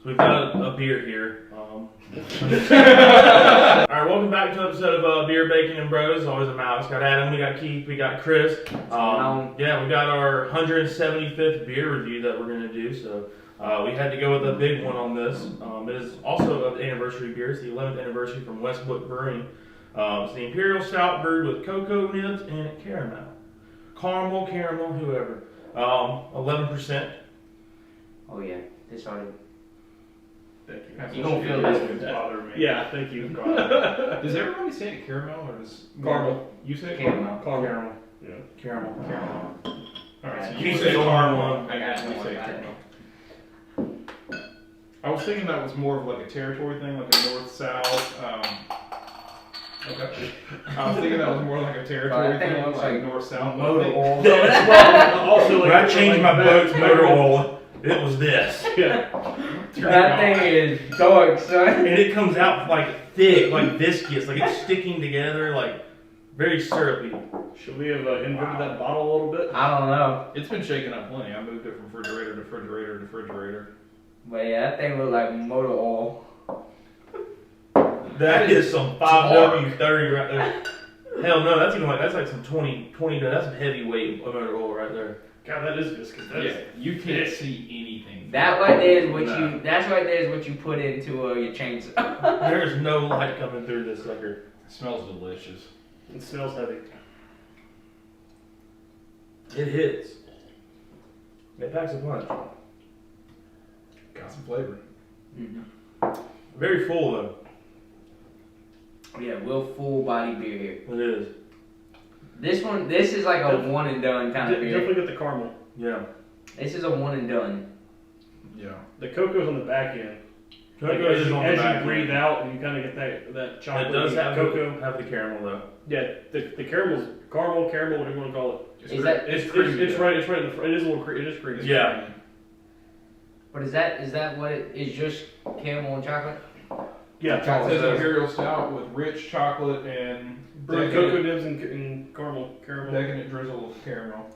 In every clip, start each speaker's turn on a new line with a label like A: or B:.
A: So we've got a beer here. Alright, welcome back to an episode of Beer, Bacon, and Bros. Always a mouse. Got Adam, we got Keith, we got Chris. Yeah, we got our 175th beer review that we're going to do. So we had to go with a big one on this. It is also an anniversary beer. It's the 11th anniversary from Westbrook Brewing. It's the Imperial Stout brewed with cocoa nibs and caramel. Caramel, whoever. 11%.
B: Oh yeah, this started.
C: Thank you.
B: You don't feel this
C: one bother me.
D: Yeah, thank you.
C: Does everybody say it caramel or does
D: Caramel?
C: You say it
B: Caramel.
A: Caramel.
D: Yeah.
A: Caramel.
C: Alright, so
A: You
C: you
A: say
C: say
A: caramel.
C: I got you say caramel. I was thinking that was more of like a territory thing, like a north-south. Okay. I was thinking that was more like a territory thing, like north-south.
B: Motor oil.
D: No, that's why also
A: When I changed my boat's motor oil, it was this.
D: Yeah.
B: That thing is dark, son.
A: And it comes out like thick, like viscous, like it's sticking together, like very syrupy.
D: Should we have inverted that bottle a little bit?
B: I don't know.
C: It's been shaken up plenty. I moved it from refrigerator to refrigerator to refrigerator.
B: But yeah, that thing looked like motor oil.
A: That is some 5W30 right there. Hell no, that's like some 20, that's some heavyweight motor oil right there.
D: God, that is viscous.
C: You can't see anything.
B: That right there is what that's right there is what you put into your chainsaw.
A: There's no light coming through this sucker.
C: It smells delicious.
D: It smells heavy.
A: It hits. It packs a punch.
C: Got some flavor.
B: Mm-hmm.
A: Very full though.
B: Yeah, real full body beer here.
A: It is.
B: This is like a one and done kind of beer.
D: Definitely get the caramel.
A: Yeah.
B: This is a one and done.
C: Yeah.
D: The cocoa's on the back end.
A: Cocoa is on the back
D: As you breathe
A: end.
D: out, you kind of get that chocolate.
A: It does have
D: cocoa.
A: have the caramel though.
D: Yeah, the caramel's caramel, whatever you want to call it.
B: Is
C: It's
B: that-
D: It's
C: creamy.
D: right in the front. It is a little creamy. It is creamy.
A: Yeah.
B: But is that what it is? Just caramel and chocolate?
D: Yeah.
C: It says Imperial Stout with rich chocolate and
D: Brewed cocoa nibs and caramel.
C: decadent drizzle of caramel.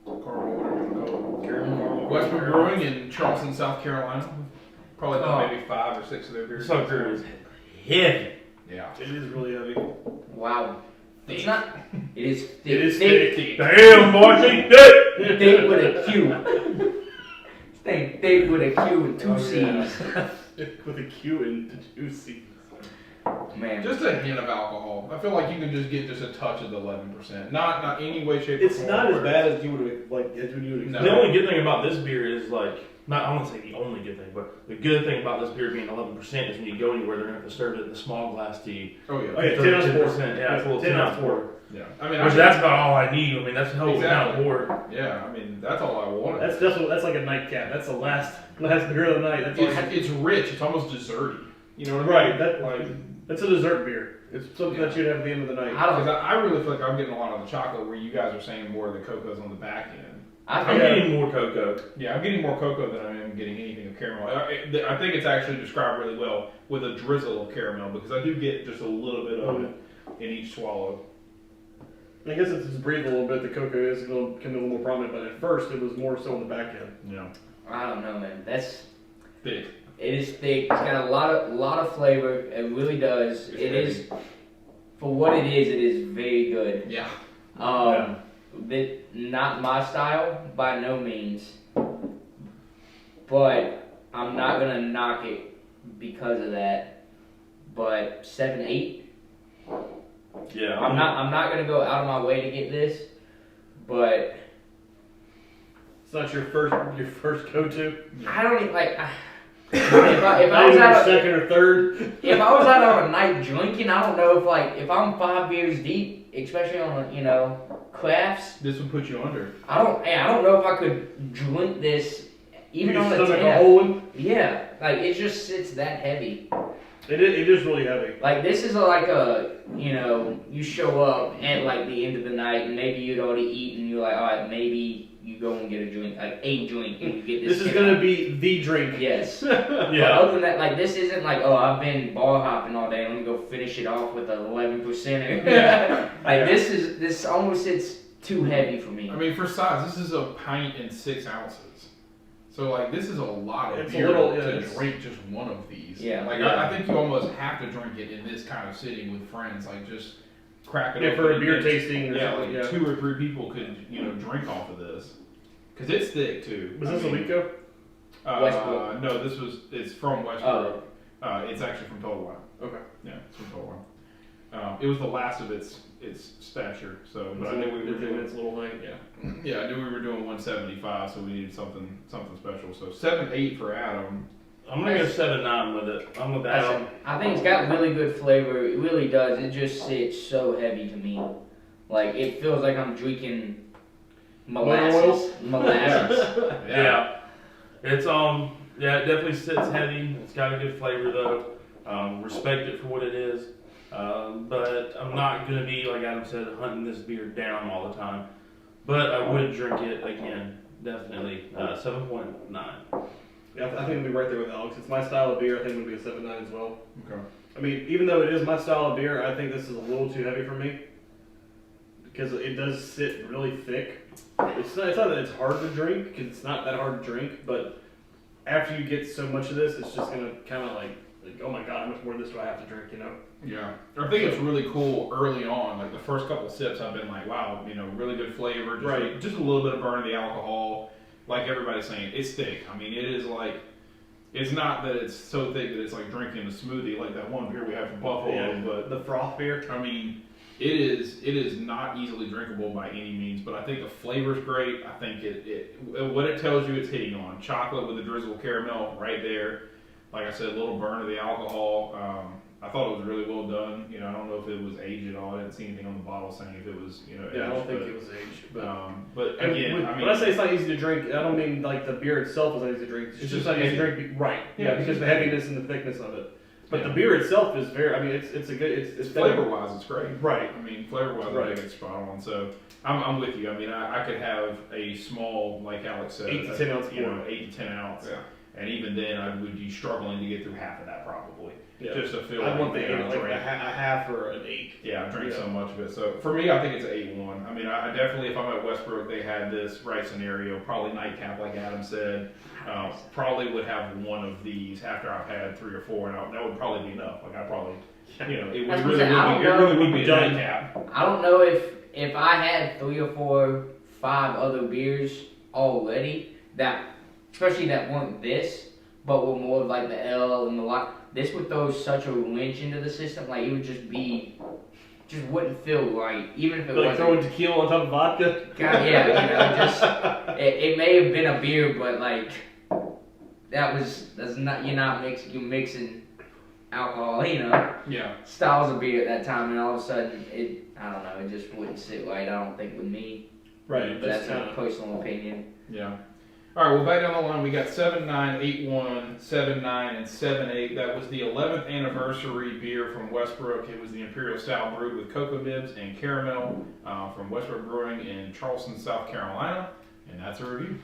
C: Caramel, whatever you want to call it.
D: Caramel.
C: Westbrook Brewing in Charleston, South Carolina. Probably done
B: Oh.
C: maybe 5 or 6 of their beers.
A: This sucker is heavy.
C: Yeah.
D: It is really heavy.
B: Wow. It's not. It is thick.
D: It is thick.
A: Damn, boy, she thick.
B: Thick with a Q. Stay thick with a Q and two C's.
D: With a Q and the 2 C's.
B: Man.
C: Just a hint of alcohol. I feel like you can just get just a touch of the 11%. Not any way, shape, or
D: It's
C: form.
D: not as bad as you would expect.
C: No.
A: The only good thing about this beer is like, not I won't say the only good thing, but the good thing about this beer being 11% is when you go anywhere, they're gonna have to serve it in the small glass to you.
C: Oh yeah.
D: Oh, yeah, 10 ounce pour.
A: 10%, yeah, it's a little
D: 10 ounce
A: pour.
C: Yeah. I mean,
A: Which that's about all I need. I mean, that's the whole
C: Exactly.
A: kind of pour.
C: Yeah. I mean, that's all I wanted.
D: That's like a nightcap. That's the last beer of the night. That's
C: It's rich. It's almost desserty. You know what I mean?
D: right. That's a dessert beer. It's something that you'd have at the end of the night.
C: Because I really feel like I'm getting a lot of the chocolate where you guys are saying more of the cocoa's on the back end.
A: I'm getting more cocoa.
C: Yeah, I'm getting more cocoa than I am getting anything of caramel. I think it's actually described really well with a drizzle of caramel because I do get just a little bit of it in each swallow.
D: I guess it's breathe a little bit. The cocoa can be a little more prominent, but at first it was more so on the back end.
C: Yeah.
B: I don't know, man. That's
C: Thick.
B: it is thick. It's got a lot of flavor. It really does. It is for what it is very good.
C: Yeah.
B: Not my style by no means, but I'm not gonna knock it because of that. But 7-8.
A: Yeah.
B: I'm not gonna go out of my way to get this, but
D: It's not your first go-to.
B: I don't even like. If I
D: Not
B: was
D: even
B: out
D: your second or third.
B: if I was out on a night drinking, I don't know if I'm 5 beers deep, especially on crafts.
C: This would put you under.
B: I don't know if I could drink this even on a
D: Still like a
B: 10.
D: whole one.
B: Yeah, like it just sits that heavy.
D: It is really heavy.
B: Like this is like you show up at like the end of the night and maybe you'd already eaten and you're like, all right, maybe you go and get a drink, like a drink, and you get this.
D: This is gonna be the drink.
B: Yes. But
A: Yeah.
B: other than that, like this isn't like, oh, I've been bar hopping all day. Let me go finish it off with an 11%. Like this almost sits too heavy for me.
C: I mean, for size, this is a pint and 6 ounces. So like this is a lot of
D: It's a
C: beer
D: little-
C: to
D: it's-
C: drink just one of these.
B: Yeah.
C: Like
A: Yeah.
C: I think you almost have to drink it in this kind of setting with friends. Like just crack it
D: Yeah,
C: open
D: for a
C: and
D: beer
C: then-
D: tasting or
C: Yeah,
D: something.
C: like
D: Yeah.
C: 2 or 3 people could drink off of this because it's thick too.
D: Was
C: I
D: this a
C: mean,
D: week ago?
B: Westbrook?
C: No, it's from Westbrook. It's actually from Total Wine.
D: Okay.
C: Yeah, it's from Total Wine. It was the last of its stature. So, but I knew we were doing
D: It's a little thing. Yeah.
C: Yeah, I knew we were doing 175, so we needed something special. So 7.8 for Adam.
A: I'm gonna go 7.9 with it. I'm with Adam.
B: I think it's got really good flavor. It really does. It just sits so heavy to me. Like it feels like I'm drinking molasses. Molasses.
A: Yeah. It's yeah, it definitely sits heavy. It's got a good flavor though. Respect it for what it is. But I'm not gonna be, like Adam said, hunting this beer down all the time. But I would drink it again, definitely. 7.9.
D: Yeah, I think we'll be right there with Alex. It's my style of beer. I think it'll be a 7.9 as well.
C: Okay.
D: I mean, even though it is my style of beer, I think this is a little too heavy for me because it does sit really thick. It's not that it's hard to drink because it's not that hard to drink, but after you get so much of this, it's just gonna kind of like, oh my god, how much more of this do I have to drink? You know?
C: Yeah. I think it's really cool early on. Like the first couple sips, I've been like, wow, really good flavor. Just,
D: Right.
C: just a little bit of burn of the alcohol. Like everybody's saying, it's thick. I mean, it is like, it's not that it's so thick that it's like drinking a smoothie like that one beer we had from Buffalo,
D: Yeah,
C: but
D: the froth beer.
C: I mean, it is not easily drinkable by any means, but I think the flavor's great. I think what it tells you it's hitting on. Chocolate with the drizzle caramel right there. Like I said, a little burn of the alcohol. I thought it was really well done. I don't know if it was aged at all. I didn't see anything on the bottle saying if it was,
D: Yeah, I don't
C: aged,
D: think it was aged.
C: but
D: And
C: again, I mean,
D: when I say it's not easy to drink, I don't mean like the beer itself is not easy to drink. It's just not easy to drink, right? Yeah, because the heaviness and the thickness of it. But the beer itself is very. I mean, it's a good. It's
C: flavor wise, it's great.
D: Right.
C: I mean, flavor wise, I think it's spot on. So I'm with you. I mean, I could have a small, like Alex said,
D: 8 to 10 ounce pour.
C: 8 to 10 ounce.
D: Yeah.
C: And even then, I would be struggling to get through half of that probably.
D: Yeah.
C: Just to feel
D: I want the
C: man, I
D: like
C: drank-
D: a half or an 8.
C: Yeah, I drink
D: Yeah.
C: so much of it. So for me, I think it's an 8-1. I mean, I definitely, if I'm at Westbrook, they had this right scenario, probably nightcap, like Adam said. Probably would have one of these after I've had 3 or 4, and that would probably be enough. Like I probably, it
B: That's
C: would
B: what I'm saying. I don't
C: really would be a
D: Done.
C: nightcap.
B: I don't know if I had 3 or 4, 5 other beers already that, especially that weren't this, but were more of like the L and the lot. This would throw such a wrench into the system. Like it would just wouldn't feel right, even if it
D: Like
B: wasn't.
D: throwing tequila on top of vodka.
B: God, yeah, just it may have been a beer, but like that's not you're mixing alcohol,
C: Yeah.
B: styles of beer at that time, and all of a sudden I don't know, it just wouldn't sit right. I don't think with me.
D: Right.
B: But that's
D: Just
B: a personal opinion.
C: Yeah. All right, well, back down the line, we got 7.9, 8.1, 7.9, and 7.8. That was the 11th anniversary beer from Westbrook. It was the Imperial Stout brewed with cocoa nibs and caramel from Westbrook Brewing in Charleston, South Carolina. And that's a review.